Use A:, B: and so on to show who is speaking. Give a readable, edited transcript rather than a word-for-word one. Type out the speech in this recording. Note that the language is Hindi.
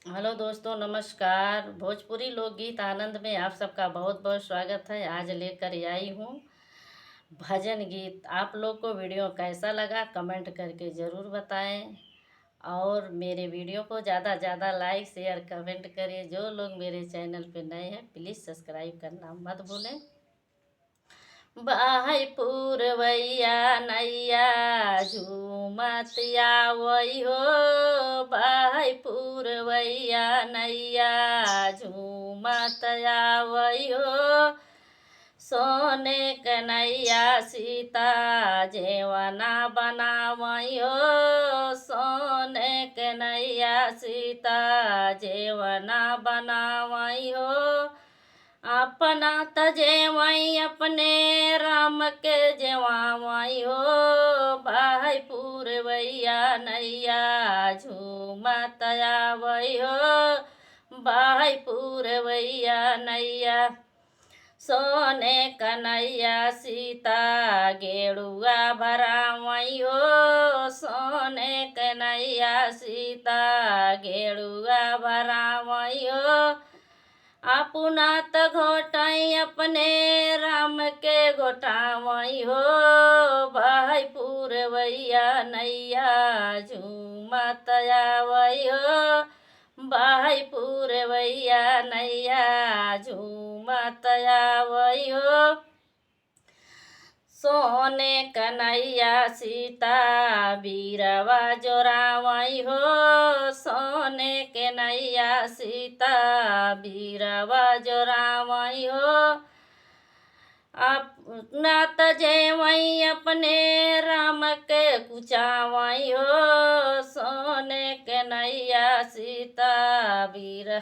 A: हेलो दोस्तों, नमस्कार। भोजपुरी लोकगीत आनंद में आप सबका बहुत बहुत स्वागत है। आज लेकर आई हूँ भजन गीत। आप लोग को वीडियो कैसा लगा कमेंट करके ज़रूर बताएं। और मेरे वीडियो को ज़्यादा ज़्यादा लाइक शेयर कमेंट करिए। जो लोग मेरे चैनल पे नए हैं प्लीज़ सब्सक्राइब करना मत भूलें। बाहै पुरवैया नैया झूमत आवै हो। बाहै पुरवैया नैया झूमत आवै हो। सोने कन्हैया सीता जेवना बनावै हो। सोने कन्हैया सीता जेवना बनावै हो। अपना तजेवई अपने राम के जेवावई हो। भाई पुरवैया नैया झूमत आवै हो। भाई पुरवैया नैया सोने कन्हैया सीता गेड़ुआ भरावई हो। सोने कन्हैया सीता गेड़ुआ भरावई हो। अपना त घोटाई अपने राम के घोटावई हो। भाई पुरवैया नैया झूमत आवै हो। भाई पुरवैया नैया झूमत आवै हो। सोने कन्हैया सीता बीरवा जोरावई हो। सोने कन्हैया सीता बीरवा जोरावई हो। अपना तजेवई अपने राम के कुचावई हो। सोने कन्हैया सीता बीर